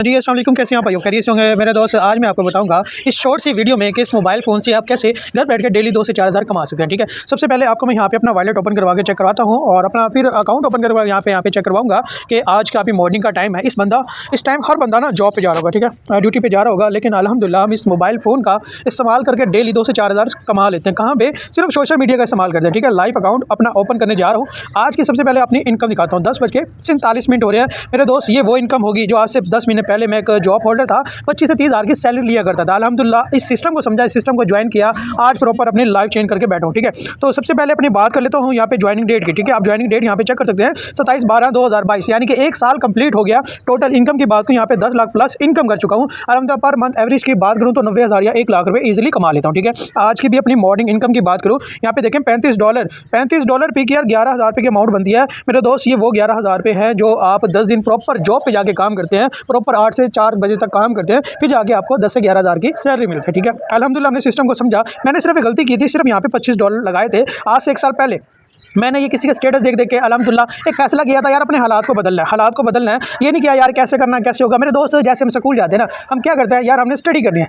जी अस्सलाम वालेकुम, कैसे हैं आप भाइयों? खैरियत से होंगे मेरे दोस्त। आज मैं आपको बताऊंगा इस शॉर्ट सी वीडियो में कि इस मोबाइल फ़ोन से आप कैसे घर बैठ के डेली 2 से 4 हज़ार कमा सकते हैं। ठीक है, सबसे पहले आपको मैं यहाँ पे अपना वॉलेट ओपन करवा के चेक करवाता हूँ और अपना फिर अकाउंट ओपन करवा यहाँ पे चेक करवाऊंगा कि आज का अभी मॉर्निंग का टाइम है। इस टाइम हर बंदा ना जॉब पे जा रहा होगा, ठीक है, ड्यूटी पे जा रहा होगा, लेकिन अल्हम्दुलिल्लाह हम इस मोबाइल फ़ोन का इस्तेमाल करके डेली 2 से 4 हज़ार कमा लेते हैं। कहाँ पे? सिर्फ सोशल मीडिया का इस्तेमाल करते हैं। ठीक है, लाइव अकाउंट अपना ओपन करने जा रहा हूँ। आज की सबसे पहले अपनी इनकम दिखाता हूँ। 10:47 हो रहे हैं मेरे दोस्त। ये वो इनकम होगी जो आज से 10 महीने पहले मैं एक जॉब होल्डर था, 25 से 30 हज़ार की सैलरी लिया करता था। अल्हम्दुलिल्लाह इस सिस्टम को समझा, इस सिस्टम को ज्वाइन किया, आज प्रॉपर अपनी लाइफ चेंज करके बैठा हूँ। ठीक है, तो सबसे पहले अपनी बात कर लेता हूँ यहाँ पे ज्वाइनिंग डेट की। ठीक है, आप ज्वाइनिंग डेट यहाँ पे चेक कर सकते हैं 27/12/2022, यानी कि 1 साल कंप्लीट हो गया। टोटल इनकम की बात करूँ यहाँ पे 10 लाख प्लस इनकम कर चुका हूँ। अल्हम्दुलिल्लाह पर मंथ एवरेज की बात करूँ तो 90,000 या 1 लाख रुपये ईजिली कमा लेता हूँ। ठीक है, आज की भी अपनी मॉर्निंग इनकम की बात करूँ, यहाँ पे देखें $35 पी की यार 11,000 रुपये की अमाउंट बनती है मेरे दोस्त। ये वो 11,000 रुपये है जो आप 10 दिन प्रॉपर जॉब पे जाके काम करते हैं, प्रॉपर 8 से 4 बजे तक काम करते हैं, फिर जाके आपको 10 से 11 हज़ार की सैलरी मिलती है। ठीक है, अल्हम्दुलिल्लाह हमने सिस्टम को समझा। मैंने सिर्फ एक गलती की थी, सिर्फ यहाँ पे $25 लगाए थे आज से 1 साल पहले। मैंने ये किसी का स्टेटस देख के अल्हम्दुलिल्लाह एक फैसला किया था, यार अपने हालात को बदलना है, हालात को बदलना है। ये नहीं किया यार कैसे करना है, कैसे होगा। मेरे दोस्त जैसे हम स्कूल जाते हैं ना, हम क्या करते हैं यार, हमने स्टडी करनी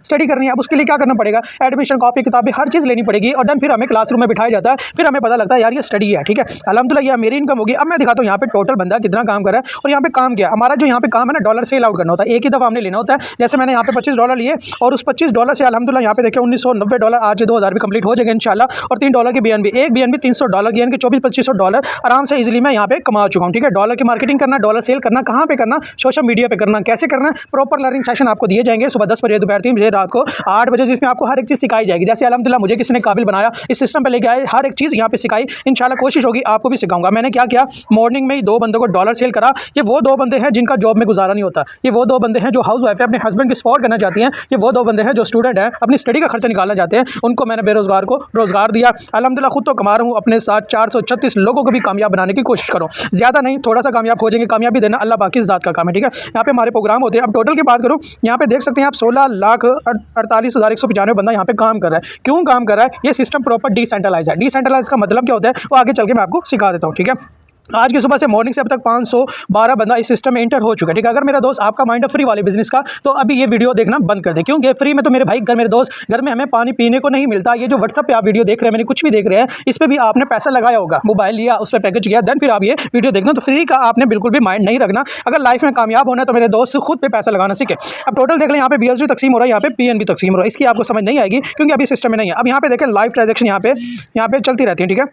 है। अब उसके लिए क्या करना पड़ेगा? एडमिशन, कॉपी, किताबें, हर चीज़ लेनी पड़ेगी और देन फिर हमें क्लासरूम में बिठाया जाता है, फिर हमें पता लगता है यार ये स्टडी है। ठीक है, अल्हम्दुलिल्लाह ये मेरी इनकम होगी। अब मैं दिखाता हूँ यहाँ पे टोटल बंदा कितना काम कर रहा है और यहाँ पे काम किया। हमारा जो यहाँ पे काम है ना, डॉलर सेल आउट करना होता है, एक ही दफ़ा हमने लेना होता है। जैसे मैंने यहाँ पे $25 लिए और उस $25 से अल्हम्दुलिल्लाह यहाँ पे देखिए $1990, आज से 2000 भी कंप्लीट हो जाएगा इंशाल्लाह। और $3 की BNB, एक BNB $300 की, यानी कि 2400-2500 आराम से इजीली मैं यहाँ पे कमा चुका हूँ। ठीक है, डॉलर की मार्केटिंग करना, डॉलर सेल करना, कहाँ पे करना? सोशल मीडिया पे करना। कैसे करना? प्रॉपर लर्निंग सेशन आपको दिए जाएंगे सुबह 10 बजे, दोपहर 3 बजे, रात को 8 बजे, जिसमें आपको हर एक चीज़ सिखाई जाएगी। जैसे अल्हम्दुलिल्लाह मुझे किसी ने काबिल बनाया, इस सिस्टम पे लेके आए, हर एक चीज़ यहाँ पे सिखाई। इंशाल्लाह कोशिश होगी आपको भी सिखाऊंगा। मैंने क्या किया, मॉर्निंग में ही 2 बंदों को डॉलर सेल करा। ये वो 2 बंदे हैं जिनका जॉब में गुजारा नहीं होता, ये वो 2 बंदे हैं जो हाउस वाइफ है, अपने हस्बैंड की सपोर्ट करना चाहती हैं, ये वो 2 बंदे हैं जो स्टूडेंट है, अपनी स्टडी का खर्चा निकालना चाहते हैं। उनको मैंने बेरोजगार को रोजगार दिया। अल्हम्दुलिल्लाह खुद तो कमा रहा हूँ, अपने साथ 436 लोगों को भी कामयाब बनाने की कोशिश करो। ज़्यादा नहीं, थोड़ा सा कामयाब हो जाएंगे। कामयाबी देना अल्लाह पाक की ज़ात का काम है। ठीक है, यहाँ पे हमारे प्रोग्राम होते हैं। अब टोटल की बात करूँ, यहाँ पे देख सकते हैं आप 16,48,195 बंदा यहाँ पे काम कर रहा है। क्यों काम कर रहा है? ये सिस्टम प्रॉपर डिसेंट्रलाइज है। डिसेंट्रलाइज का मतलब क्या होता है वो आगे चल के मैं आपको सिखा देता हूँ। ठीक है, आज की सुबह से मॉर्निंग से अब तक 512 बंदा इस सिस्टम में इंटर हो चुका है। ठीक है, अगर मेरा दोस्त आपका माइंड है फ्री वाले बिजनेस का, तो अभी ये वीडियो देखना बंद कर दे, क्योंकि फ्री में तो मेरे भाई मेरे दोस्त घर में हमें पानी पीने को नहीं मिलता। ये जो व्हाट्सअप पे आप वीडियो देख रहे हैं, मैंने कुछ भी देख रहे हैं, इस पर भी आपने पैसा लगाया होगा, मोबाइल लिया, उस पर पैकेज किया, देन फिर आप ये वीडियो देखना। तो फ्री का आपने बिल्कुल भी माइंड नहीं रखना। अगर लाइफ में कामयाब होना है तो मेरे दोस्त खुद पे पैसा लगाना सीखे। अब टोटल देख लें, यहाँ पे BSD तकसीम हो रहा है, यहाँ पे PNB तकसीम हो रहा है। इसकी आपको समझ नहीं आएगी क्योंकि अभी सिस्टम में नहीं है। अब यहाँ पे देखें लाइव ट्रांजेक्शन यहाँ पे चलती रहती है। ठीक है,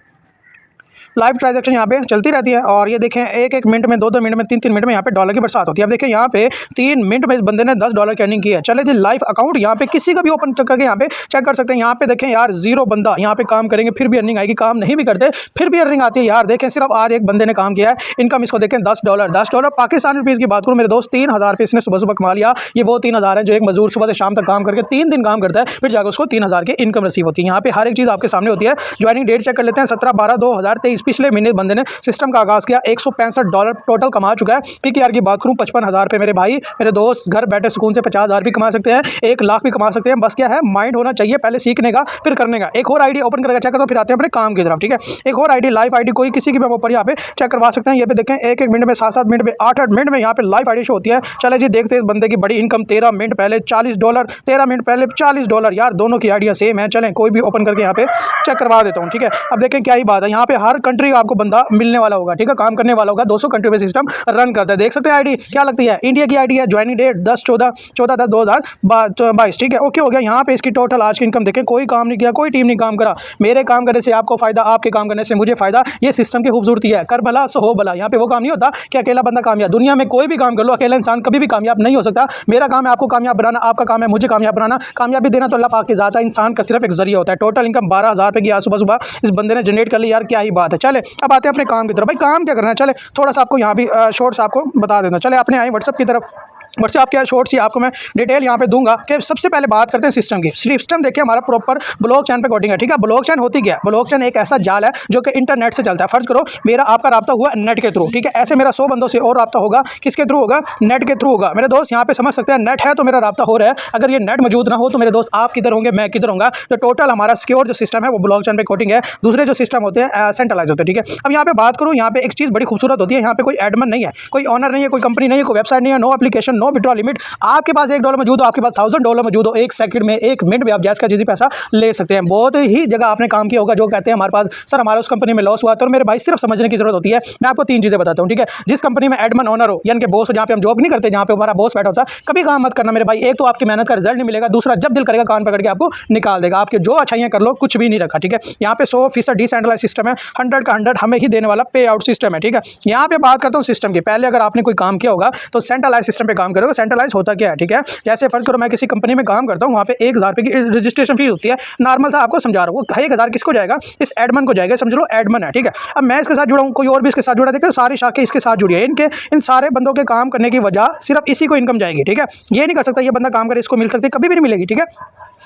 लाइव ट्रांजैक्शन यहाँ पे चलती रहती है और ये देखें 1-1 मिनट में, 2-2 मिनट में, 3-3 मिनट में यहाँ पे डॉलर की बरसात होती है। अब देखें यहाँ पे 3 मिनट में इस बंदे ने $10 की अर्निंग की है। चले जी लाइव अकाउंट यहाँ पे किसी का भी ओपन करके यहाँ पे चेक कर सकते हैं। यहाँ पे देखें यार 0 बंदा यहाँ पे काम करेंगे फिर भी अर्निंग आएगी, काम नहीं भी करते फिर भी अर्निंग आती है। यार देखें सिर्फ आज एक बंदे ने काम किया है, इनकम इसको देखें $10 पाकिस्तानी रुपीज़ की बात करूँ मेरे दोस्त, 3,000 रुपये इसने सुबह कमा लिया। ये वो 3,000 है जो एक मजदूर सुबह से शाम तक काम करके 3 दिन काम करता है, फिर जाकर उसको 3,000 की इनकम रिसीव होती है। यहाँ पे हर एक चीज़ आपके सामने होती है। ज्वाइनिंग डेट चेक कर लेते हैं 17/12/2023, पिछले महीने बंदे ने सिस्टम का आगाज़ किया। $165 टोटल कमा चुका है। PKR की बात करूँ 55,000 रुपये मेरे भाई मेरे दोस्त घर बैठे सुकून से 50,000 भी कमा सकते हैं, 1 लाख भी कमा सकते हैं। बस क्या है, माइंड होना चाहिए पहले सीखने का, फिर करने का। एक और आईडी ओपन करके चेक करता हूँ, फिर आते हैं अपने काम की तरफ। ठीक है, एक और आईडी लाइव आईडी कोई किसी की भी ऊपर यहाँ पे चेक करवा सकते हैं। ये पे देखें 1-1 मिनट में, 7-7 मिनट में, 8-8 मिनट में यहाँ पे लाइव आईडी शो होती है। चले जी देखते हैं इस बंदे की बड़ी इनकम। 13 मिनट पहले $40, 13 मिनट पहले $40। यार दोनों की आईडियाँ सेम है। चलें कोई भी ओपन करके यहाँ पे चेक करवा देता हूँ। ठीक है, अब देखें क्या ही बात है, यहाँ पे हर कंट्री का आपको बंदा मिलने वाला होगा। ठीक है, काम करने वाला होगा। 200 कंट्री में सिस्टम रन करता है। देख सकते हैं आईडी क्या लगती है, इंडिया की आईडी है। Joining date 10/14/10/2022। ठीक है, ओके हो गया। यहाँ पे इसकी टोटल आज की इनकम देखें, कोई काम नहीं किया, कोई टीम नहीं काम करा। मेरे काम करने से आपको फायदा, आपके काम करने से मुझे फायदा। ये सिस्टम की खूबसूरती है, कर भला सो हो भला। यहाँ पे वो काम नहीं होता कि अकेला बंदा कामयाब। दुनिया में कोई भी काम कर लो, अकेला इंसान कभी भी कामयाब नहीं हो सकता। मेरा काम है आपको कामयाब बनाना, आपका काम है मुझे कामयाब बनाना। कामयाबी देना तो अल्लाह पाक की ज़ात है, इंसान का सिर्फ एक जरिया होता है। टोटल इनकम 12,000 रुपये की सुबह सुबह इस बंदे ने जनरेट कर ली। यार क्या ही बात है। चले अब आते हैं अपने काम की तरफ। भाई काम क्या करना है, चले थोड़ा सा आपको यहाँ भी शॉर्ट्स आपको बता देना। चले अपने आए व्हाट्सअप की तरफ। व्हाट्सअप क्या शॉर्ट्स ही आपको मैं डिटेल यहाँ पे दूंगा कि सबसे पहले बात करते हैं सिस्टम की। सिस्टम देखिए हमारा प्रॉपर ब्लॉकचेन पे कोडिंग है। ठीक है, ब्लॉकचेन होती क्या है? ब्लॉकचेन एक ऐसा जाल है जो कि इंटरनेट से चलता है। फर्ज करो मेरा आपका राब्ता हुआ नेट के थ्रू। ठीक है, ऐसे मेरा 100 बंदों से और राब्ता होगा, किसके थ्रू होगा? नेट के थ्रू होगा। मेरे दोस्त यहाँ पे समझ सकते हैं, नेट है तो मेरा राब्ता हो रहा है। अगर ये नेट मौजूद ना हो तो मेरे दोस्त आप किधर होंगे, मैं किधर होंगे। तो टोटल हमारा सिक्योर जो सिस्टम है वो ब्लॉकचेन पे कोडिंग है। दूसरे जो सिस्टम होते हैं सेंट्रलाइज सकते हो। ठीक है, अब यहाँ पे बात करूँ, यहाँ पे एक चीज़ बड़ी खूबसूरत होती है, यहाँ पे कोई एडमन नहीं है, कोई ऑनर नहीं है, कोई कंपनी नहीं है, कोई वेबसाइट नहीं है, no application, no withdraw limit. आपके पास $1 मौजूद हो, आपके पास $1000 मौजूद हो, 1 सेकंड में 1 मिनट में आप जैसे का जैसे पैसा ले सकते हैं। बहुत ही जगह आपने काम किया होगा जो कहते हैं हमारे पास सर हमारा उस कंपनी में लॉस हुआ। तो मेरे भाई सिर्फ समझने की जरूरत होती है। मैं आपको 3 चीजें बताता हूँ। ठीक है, जिस कंपनी में एडमन ऑनर हो यानी कि बॉस हो, जहाँ पे हम जॉब नहीं करते, जहाँ पे हमारा बॉस बैठा होता है, कभी काम मत करना मेरे भाई। एक तो आपकी मेहनत का रिजल्ट नहीं मिलेगा, दूसरा जब दिल करेगा कान पकड़ के आपको निकाल देगा। आपके जो अच्छाइयाँ कर लो, कुछ भी नहीं रखा। ठीक है, यहाँ पे 100% डिसेंट्रलाइज सिस्टम है, 100 का 100 हमें ही देने वाला पे आउट सिस्टम है। ठीक है, यहाँ पे बात करता हूँ सिस्टम की। पहले अगर आपने कोई काम किया होगा तो सेंट्रलाइज सिस्टम पे काम करोगे। सेंट्रलाइज होता क्या है? ठीक है, जैसे फर्ज करो मैं किसी कंपनी में काम करता हूँ, वहाँ पे 1000 रुपये की रजिस्ट्रेशन फीस होती है। नॉर्मल सा आपको समझा रहा हूँ, 1000 किसको जाएगा? इस एडमन को जाएगा, समझ लो एडमन है। ठीक है, अब मैं इसके साथ जुड़ा हूँ, कोई और भी इसके साथ जुड़ा, देखते सारी शाखें इसके साथ जुड़ी है। इन सारे बंदों के काम करने की वजह सिर्फ इसी को इनकम जाएगी। ठीक है, ये नहीं कर सकता ये बंदा काम करे इसको मिल सकती है, कभी भी नहीं मिलेगी। ठीक है,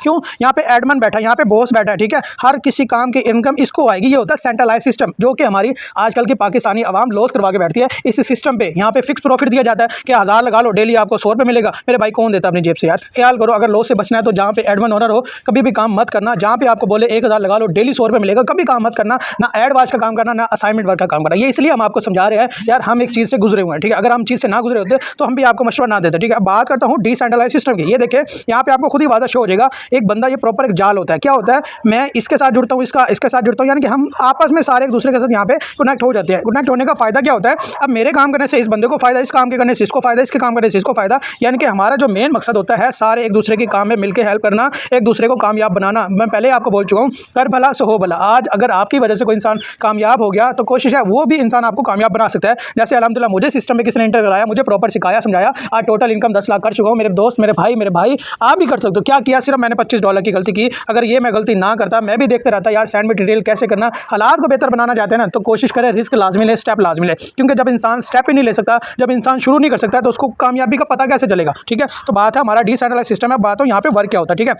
क्यों? यहाँ पे एडमन बैठा है, यहाँ पे बॉस बैठा है। ठीक है, हर किसी काम की इनकम इसको आएगी। ये होता है सेंट्रलाइज सिस्टम, जो कि हमारी आजकल की पाकिस्तानी आवाम लॉस करवा के बैठती है इस सिस्टम पे। यहाँ पे फिक्स प्रॉफिट दिया जाता है कि 1000 लगा लो, डेली आपको 100 रुपये मिलेगा। मेरे भाई कौन देता अपनी जेब से यार? ख्याल करो, अगर लॉस से बचना है तो जहाँ पे एडमन ओनर हो कभी भी काम मत करना। जहाँ पे आपको बोले 1000 लगा लो, डेली 100 रुपये मिलेगा, कभी काम मत करना। ना एड वाच का काम करना, ना असाइनमेंट वर्क का काम करना। ये इसलिए हम आपको समझा रहे हैं यार, हम एक चीज़ से गुजरे हुए हैं। ठीक है, अगर हम चीज़ से ना गुजरे होते तो हम भी आपको मशवरा ना देते। ठीक है, बात करता हूँ डिसेंट्रलाइज सिस्टम की। ये देखिए, यहाँ पे आपको खुद ही वादा शो हो जाएगा। एक बंदा, ये प्रॉपर एक जाल होता है। क्या होता है? मैं इसके साथ जुड़ता हूँ, इसके साथ जुड़ता हूँ, यानी कि हम आपस में सारे एक दूसरे के साथ यहाँ पे कनेक्ट हो जाते हैं। कनेक्ट होने का फायदा क्या होता है? अब मेरे काम करने से इस बंदे को फायदा, इस काम के करने से इसको फायदा, इसके काम करने से इसको फायदा। यानी कि हमारा जो मेन मकसद होता है सारे एक दूसरे के काम में मिलकर हेल्प करना, एक दूसरे को कामयाब बनाना। मैं पहले आपको बोल चुका हूँ, कर भला सो हो भला। आज अगर आपकी वजह से कोई इंसान कामयाब हो गया तो कोशिश है वो भी इंसान आपको कामयाब बना सकता है। जैसे अल्हम्दुलिल्लाह मुझे सिस्टम में किसी ने इंटर कराया, मुझे प्रॉपर सिखाया, समझाया, आज टोटल इनकम 10 लाख कर चुका हूँ। मेरे दोस्त, मेरे भाई आप भी कर सकते हो। क्या किया? सिर्फ मैंने $25 की गलती की। अगर ये मैं गलती ना करता, मैं भी देखते रहता यार सैंड मटेरियल कैसे करना। हालात को बेहतर बनाना चाहते हैं ना, तो कोशिश करें, रिस्क लाजमी ले, स्टेप लाजमी ले। क्योंकि जब इंसान स्टेप ही नहीं ले सकता, जब इंसान शुरू नहीं कर सकता, तो उसको कामयाबी का पता कैसे चलेगा? ठीक है, तो बात है हमारा डिसेंट्रलाइज सिस्टम है। बात हो यहाँ पे वर्क क्या होता है। ठीक है,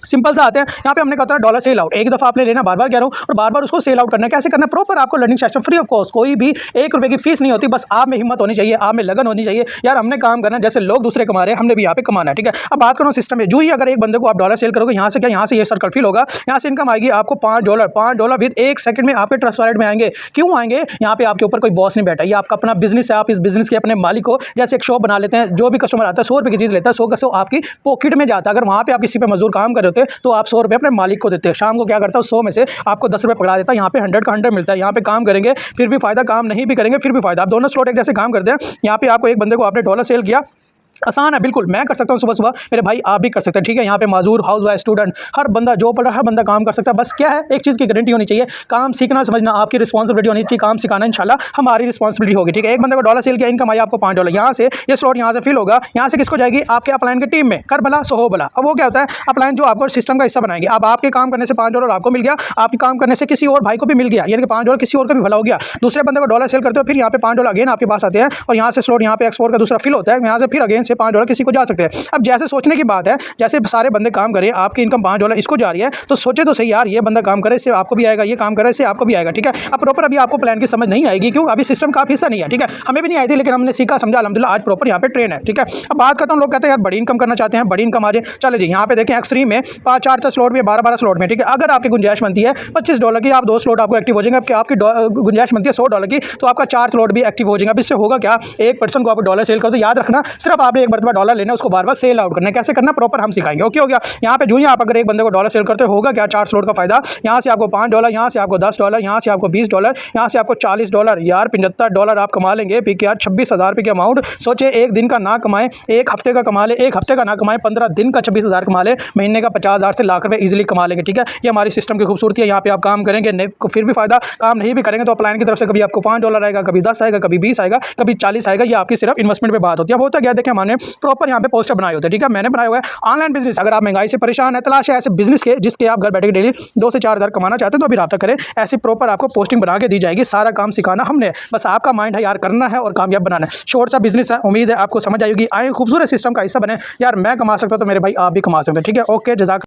सिंपल सा आते हैं। यहाँ पे हमने कहा था डॉलर सेल आउट, एक दफ़ा आपने लेना, बार बार कह रहा हूँ, और बार बार उसको सेल आउट करना। कैसे करना? प्रॉपर आपको learning session free of cost, कोई भी ₹1 की फीस नहीं होती। बस आप में हिम्मत होनी चाहिए, आप में लगन होनी चाहिए। यार हमने काम करना जैसे लोग दूसरे कमा रहे हैं, हमने भी यहाँ पे कमाना है। ठीक है, अब बात करो सिस्टम में। जो ही अगर एक बंदे को आप डॉलर सेल करोगे, यहाँ से क्या, यहाँ से ये सर्कल फिल होगा, यहाँ से इनकम आएगी आपको $5 विद 1 सेकंड में आपके ट्रस्ट वॉलेट में आएंगे। क्यों आएंगे? यहाँ पे आपके ऊपर कोई बॉस नहीं बैठा, ये आपका अपना बिजनेस है। आप इस बिजनेस के अपने मालिक हो। जैसे एक शॉप बना लेते हैं, जो भी कस्टमर आता है ₹100 की चीज़ लेता है, 100 का 100 आपकी पॉकेट में जाता है। अगर वहाँ पे आप किसी पे मजदूर काम कर रहे होते तो आप ₹100 अपने मालिक को देते हैं। शाम को क्या करता है, 100 में से आपको ₹10 पकड़ा देता है। यहाँ पे 100 का 100 मिलता है। यहाँ पे काम करेंगे फिर भी फायदा, काम नहीं भी करेंगे फिर भी फायदा। आप दोनों स्लॉट एक जैसे काम करते हैं। यहाँ पे आपको एक बंदे को आपने डॉलर सेल किया, आसान है बिल्कुल, मैं कर सकता हूँ सुबह, मेरे भाई आप भी कर सकते हैं। ठीक है, यहाँ पे मजदूर, हाउस वाइफ, स्टूडेंट, हर बंदा जो पढ़ रहा है, हर बंदा काम कर सकता है। बस क्या है, एक चीज़ की गारंटी होनी चाहिए, काम सीखना समझना आपकी रिस्पॉन्सिबिलिटी होनी चाहिए। काम सिखाना इंशाल्लाह हमारी रिस्पॉन्सिबिलिटी होगी। ठीक है, एक बंदे को डॉलर सेल किया, इनकम आई आपको $5। यहाँ से ये स्लॉट यहाँ से फिल होगा, यहाँ से किसको जाएगी? आपके अपलाइन की टीम में। कर भला सो हो भला। अब वो क्या होता है? अपलाइन जो आपको सिस्टम का हिस्सा बनाएंगे। अब आपके काम करने से $5 आपको मिल गया, आपके काम करने से किसी और भाई को भी मिल गया, यानी कि $5 किसी और का भी भला हो गया। दूसरे बंदे को डॉलर सेल करते हो, फिर यहाँ पे $5 अगेन आपके पास आते हैं, और यहाँ से स्लॉट यहाँ पे एक्सपोर्ट का दूसरा फिल होता है, यहाँ से फिर अगेन से $5 किसी को जा सकते हैं। अब जैसे सोचने की बात है, जैसे सारे बंदे काम करें, आपकी इनकम $5 इसको जा रही है, तो सोचे तो सही यार, ये बंदा काम करे इससे आपको भी आएगा, ये काम करे इससे आपको भी आएगा। ठीक है, अब प्रॉपर अभी आपको प्लान की समझ नहीं आएगी, क्यों? अभी सिस्टम का हिस्सा नहीं है। ठीक है, हमें भी नहीं आई थी, लेकिन हमने सीखा समझा, अल्हम्दुलिल्लाह आज प्रॉपर यहाँ पे ट्रेन है। ठीक है, अब बात करता हूँ, लोग कहते हैं यार बड़ी इनकम करना चाहते हैं, बड़ी इनकम आ जाए। चले जी, यहाँ पे देखें एक्सट्रीम में 5-4 स्लॉट में 12-12 स्लॉट में। ठीक है, अगर आपकी गुंजाइश बनती है $25 की, आप 2 स्लॉट आपको एक्टिव हो जाएंगे। आपकी गुंजाइश बनती है $100 की, तो आपका 4 स्लॉट भी एक्टिव हो जाएंगे। अब इससे होगा क्या? एक पर्सन को आप डॉलर सेल कर दो, याद रखना सिर्फ आपने एक मरतबा डॉलर लेना, उसको बार बार सेल आउट करना है। कैसे करना प्रॉपर हम सिखाएंगे। ओके हो गया। यहाँ पे जो ही आप अगर एक बंदे को डॉलर सेल करते होगा क्या? 4 स्लॉट का फायदा, यहाँ से आपको $5, यहाँ से आपको $10, यहाँ से आपको $20, यहाँ से आपको $40, यार $75 आप कमा लेंगे। फिर क्या 26,000 रुपये की अमाउंट। सोचे एक दिन का ना कमाए, एक हफ्ते का कमा ले, एक हफ्ते का ना कमाए, 15 दिन का 26,000 कमा ले, महीने का 50,000 से लाख रुपये ईजिली कमा लेंगे। ठीक है, ये हमारी सिस्टम की खूबसूरती है। यहाँ पे आप काम करेंगे फिर भी फायदा, काम नहीं भी करेंगे तो अपलाइन की तरफ से कभी आपको $5 आएगा, कभी 10 आएगा, कभी 20 आएगा, कभी 40 आएगा। ये आपकी सिर्फ इन्वेस्टमेंट पे बात होती है। होता क्या देखिए, मैंने प्रॉपर यहाँ पे पोस्टर बनाए होते हैं। ठीक है, मैंने बनाया हुआ है ऑनलाइन बिजनेस। अगर आप महंगाई से परेशान है, तलाश है ऐसे बिजनेस के जिसके आप घर बैठे डेली 2 से 4 हज़ार कमाना चाहते हैं, तो अभी रब्ता करें। ऐसी प्रॉपर आपको पोस्टिंग बना के दी जाएगी। सारा काम सिखाना हमने, बस आपका माइंड है यार, करना है और कामयाब बनाना है। शॉर्ट सा बिजनेस है, उम्मीद है आपको समझ आएगी। आए खूबसूरत सिस्टम का हिस्सा बने यार, मैं कमा सकता हूं तो मेरे भाई आप भी कमा सकते हैं। ठीक है, ओके, जज़ाक।